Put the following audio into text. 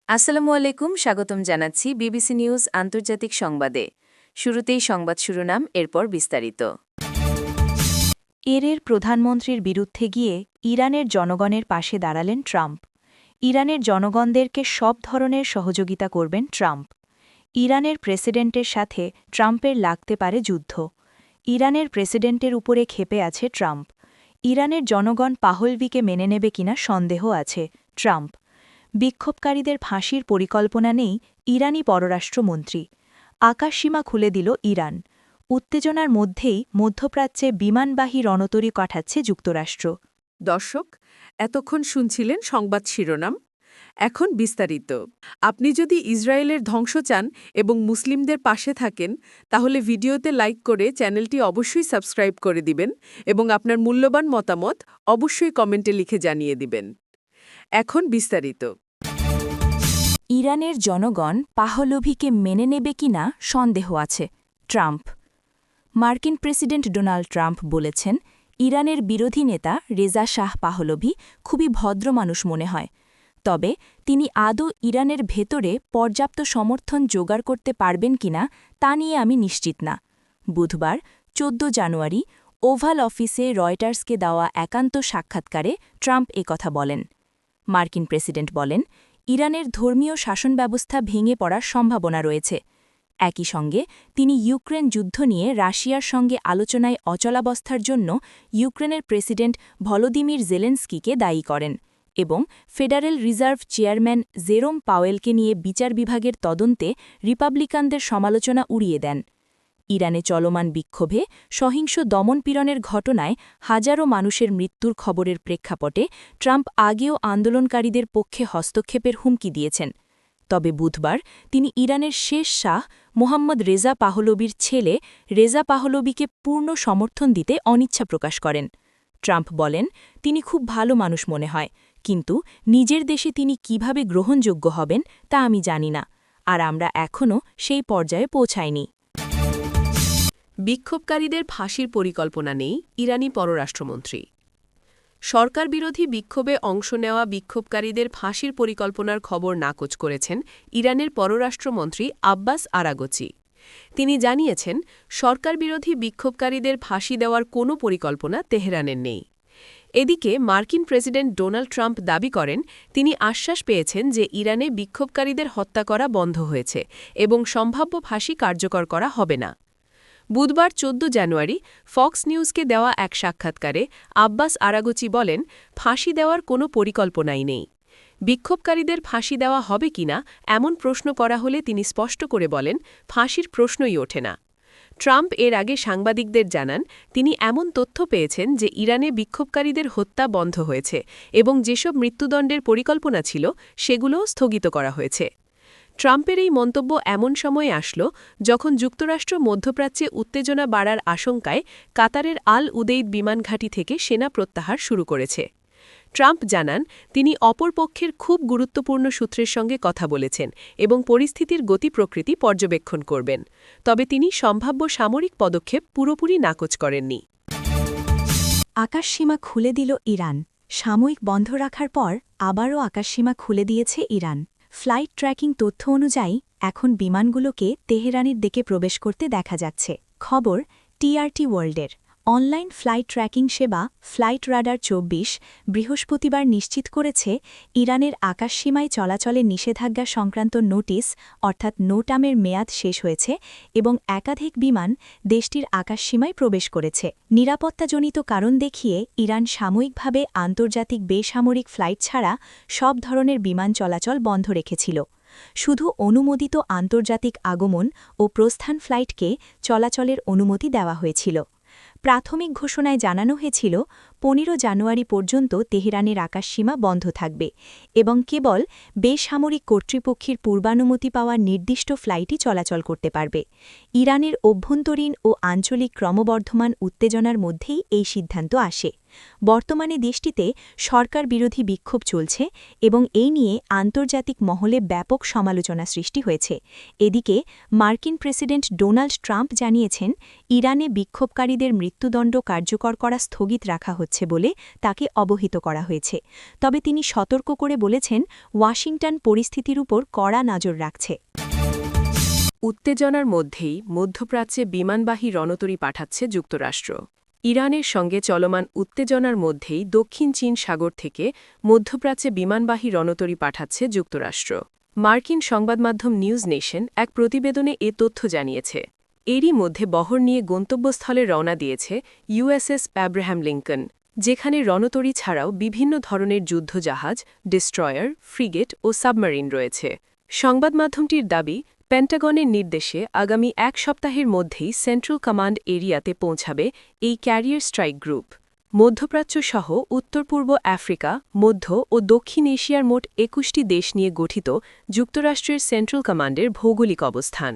আসসালামু আলাইকুম, স্বাগতম জানাচ্ছি বিবিসি নিউজ আন্তর্জাতিক সংবাদে। শুরুতেই সংবাদ শিরোনাম, এরপর বিস্তারিত। এর প্রধানমন্ত্রীর বিরুদ্ধে গিয়ে ইরানের জনগণের পাশে দাঁড়ালেন ট্রাম্প। ইরানের জনগণদেরকে সব ধরনের সহযোগিতা করবেন ট্রাম্প। ইরানের প্রেসিডেন্টের সাথে ট্রাম্পের লাগতে পারে যুদ্ধ। ইরানের প্রেসিডেন্টের উপরে ক্ষেপে আছে ট্রাম্প। ইরানের জনগণ পাহলভিকে মেনে নেবে কিনা সন্দেহ আছে ট্রাম্প। বিক্ষোভকারীদের ফাঁসির পরিকল্পনা নেই ইরানি পররাষ্ট্রমন্ত্রী। আকাশসীমা খুলে দিল ইরান। উত্তেজনার মধ্যেই মধ্যপ্রাচ্যে বিমানবাহী রণতরী পাঠাচ্ছে যুক্তরাষ্ট্র। দর্শক, এতক্ষণ শুনছিলেন সংবাদ শিরোনাম। এখন বিস্তারিত। আপনি যদি ইসরায়েলের ধ্বংস চান এবং মুসলিমদের পাশে থাকেন, তাহলে ভিডিওতে লাইক করে চ্যানেলটি অবশ্যই সাবস্ক্রাইব করে দিবেন এবং আপনার মূল্যবান মতামত অবশ্যই কমেন্টে লিখে জানিয়ে দিবেন। এখন বিস্তারিত। ইরানের জনগণ পাহলভিকে মেনে নেবে কিনা সন্দেহ আছে ট্রাম্প। মার্কিন প্রেসিডেন্ট ডোনাল্ড ট্রাম্প বলেছেন, ইরানের বিরোধী নেতা রেজা শাহ পাহলভি খুবই ভদ্র মানুষ মনে হয়, তবে তিনি আদৌ ইরানের ভেতরে পর্যাপ্ত সমর্থন জোগাড় করতে পারবেন কিনা তা নিয়ে আমি নিশ্চিত না। বুধবার ১৪ জানুয়ারি ওভাল অফিসে রয়টার্সকে দেওয়া একান্ত সাক্ষাৎকারে ট্রাম্প একথা বলেন। মার্কিন প্রেসিডেন্ট বলেন, ইরানের ধর্মীয় শাসন ব্যবস্থা ভেঙে পড়ার সম্ভাবনা রয়েছে। একই সঙ্গে তিনি ইউক্রেন যুদ্ধ নিয়ে রাশিয়ার সঙ্গে আলোচনায় অচলাবস্থার জন্য ইউক্রেনের প্রেসিডেন্ট ভলোদিমির জেলেন্সকিকে দায়ী করেন এবং ফেডারেল রিজার্ভ চেয়ারম্যান জেরোম পাওয়েলকে নিয়ে বিচার বিভাগের তদন্তে রিপাবলিকানদের সমালোচনা উড়িয়ে দেন। ইরানে চলমান বিক্ষোভে সহিংস দমনপীড়নের ঘটনায় হাজারো মানুষের মৃত্যুর খবরের প্রেক্ষাপটে ট্রাম্প আগেও আন্দোলনকারীদের পক্ষে হস্তক্ষেপের হুমকি দিয়েছেন। তবে বুধবার তিনি ইরানের শেষ শাহ মোহাম্মদ রেজা পাহলভির ছেলে রেজা পাহলভিকে পূর্ণ সমর্থন দিতে অনিচ্ছা প্রকাশ করেন। ট্রাম্প বলেন, তিনি খুব ভালো মানুষ মনে হয়, কিন্তু নিজের দেশে তিনি কিভাবে গ্রহণযোগ্য হবেন তা আমি জানি না, আর আমরা এখনও সেই পর্যায়ে পৌঁছাইনি। বিক্ষোভকারীদের ফাঁসির পরিকল্পনা নেই ইরানি পররাষ্ট্রমন্ত্রী। সরকার বিরোধী বিক্ষোভে অংশ নেওয়া বিক্ষোভকারীদের ফাঁসির পরিকল্পনার খবর নাকচ করেছেন ইরানের পররাষ্ট্রমন্ত্রী আব্বাস আরাগচি। তিনি জানিয়েছেন, সরকার বিরোধী বিক্ষোভকারীদের ফাঁসি দেওয়ার কোনো পরিকল্পনা তেহরানের নেই। এদিকে মার্কিন প্রেসিডেন্ট ডোনাল্ড ট্রাম্প দাবি করেন, তিনি আশ্বাস পেয়েছেন যে ইরানে বিক্ষোভকারীদের হত্যা করা বন্ধ হয়েছে এবং সম্ভাব্য ফাঁসি কার্যকর করা হবে না। বুধবার ১৪ জানুয়ারি ফক্স নিউজকে দেওয়া এক সাক্ষাৎকারে আব্বাস আরাগচি বলেন, ফাঁসি দেওয়ার কোনো পরিকল্পনাই নেই। বিক্ষোভকারীদের ফাঁসি দেওয়া হবে কিনা এমন প্রশ্ন করা হলে তিনি স্পষ্ট করে বলেন, ফাঁসির প্রশ্নই ওঠে না। ট্রাম্প এর আগে সাংবাদিকদের জানান, তিনি এমন তথ্য পেয়েছেন যে ইরানে বিক্ষোভকারীদের হত্যা বন্ধ হয়েছে এবং যেসব মৃত্যুদণ্ডের পরিকল্পনা ছিল সেগুলোও স্থগিত করা হয়েছে। ট্রাম্পের এই মন্তব্য এমন সময়ে আসল যখন যুক্তরাষ্ট্র মধ্যপ্রাচ্যে উত্তেজনা বাড়ার আশঙ্কায় কাতারের আল উদেইদ বিমান ঘাঁটি থেকে সেনা প্রত্যাহার শুরু করেছে। ট্রাম্প জানান, তিনি অপর পক্ষের খুব গুরুত্বপূর্ণ সূত্রের সঙ্গে কথা বলেছেন এবং পরিস্থিতির গতি প্রকৃতি পর্যবেক্ষণ করবেন, তবে তিনি সম্ভাব্য সামরিক পদক্ষেপ পুরোপুরি নাকচ করেননি। আকাশসীমা খুলে দিল ইরান। সাময়িক বন্ধ রাখার পর আবারও আকাশসীমা খুলে দিয়েছে ইরান। ফ্লাইট ট্র্যাকিং তথ্য অনুযায়ী এখন বিমানগুলোকে তেহরানের দিকে প্রবেশ করতে দেখা যাচ্ছে। খবর টিআরটি ওয়ার্ল্ডের। অনলাইন ফ্লাইট ট্র্যাকিং সেবা ফ্লাইট রাডার ২৪ বৃহস্পতিবার নিশ্চিত করেছে, ইরানের আকাশসীমায় চলাচলে নিষেধাজ্ঞা সংক্রান্ত নোটিশ অর্থাৎ নোটামের মেয়াদ শেষ হয়েছে এবং একাধিক বিমান দেশটির আকাশসীমায় প্রবেশ করেছে। নিরাপত্তাজনিত কারণ দেখিয়ে ইরান সাময়িকভাবে আন্তর্জাতিক বেসামরিক ফ্লাইট ছাড়া সব ধরনের বিমান চলাচল বন্ধ রেখেছিল। শুধু অনুমোদিত আন্তর্জাতিক আগমন ও প্রস্থান ফ্লাইটকে চলাচলের অনুমতি দেওয়া হয়েছিল। প্রাথমিক ঘোষণায় জানানো হয়েছিল ১৫ জানুয়ারি পর্যন্ত তেহরানের আকাশসীমা বন্ধ থাকবে এবং কেবল বেসামরিক কর্তৃপক্ষের পূর্বানুমতি পাওয়া নির্দিষ্ট ফ্লাইটই চলাচল করতে পারবে। ইরানের অভ্যন্তরীণ ও আঞ্চলিক ক্রমবর্ধমান উত্তেজনার মধ্যেই এই সিদ্ধান্ত আসে। বর্তমানে দেশটিতে সরকার বিরোধী বিক্ষোভ চলছে এবং এই নিয়ে আন্তর্জাতিক মহলে ব্যাপক সমালোচনা সৃষ্টি হয়েছে। এদিকে মার্কিন প্রেসিডেন্ট ডোনাল্ড ট্রাম্প জানিয়েছেন, ইরানে বিক্ষোভকারীদের মৃত্যুদণ্ড কার্যকর করা স্থগিত রাখা হচ্ছে বলে তাকে অবহিত করা হয়েছে। তবে তিনি সতর্ক করে বলেছেন, ওয়াশিংটন পরিস্থিতির উপর কড়া নজর রাখছে। উত্তেজনার মধ্যেই মধ্যপ্রাচ্যে বিমানবাহী রণতরী পাঠাচ্ছে যুক্তরাষ্ট্র। ইরানের সঙ্গে চলমান উত্তেজনার মধ্যেই দক্ষিণ চীন সাগর থেকে মধ্যপ্রাচ্যে বিমানবাহী রণতরী পাঠাচ্ছে যুক্তরাষ্ট্র। মার্কিন সংবাদমাধ্যম নিউজ নেশন এক প্রতিবেদনে এ তথ্য জানিয়েছে। এরই মধ্যে বহর নিয়ে গন্তব্যস্থলে রওনা দিয়েছে ইউএসএস অ্যাব্রাহাম লিঙ্কন, যেখানে রণতরী ছাড়াও বিভিন্ন ধরনের যুদ্ধজাহাজ, ডিস্ট্রয়ার, ফ্রিগেট ও সাবমেরিন রয়েছে। সংবাদমাধ্যমটির দাবি, পেন্টাগনের নির্দেশে আগামী এক সপ্তাহের মধ্যেই সেন্ট্রাল কমান্ড এরিয়াতে পৌঁছাবে এই ক্যারিয়ার স্ট্রাইক গ্রুপ। মধ্যপ্রাচ্য সহ উত্তর পূর্ব আফ্রিকা, মধ্য ও দক্ষিণ এশিয়ার মোট ২১টি দেশ নিয়ে গঠিত যুক্তরাষ্ট্রের সেন্ট্রাল কমান্ডের ভৌগোলিক অবস্থান।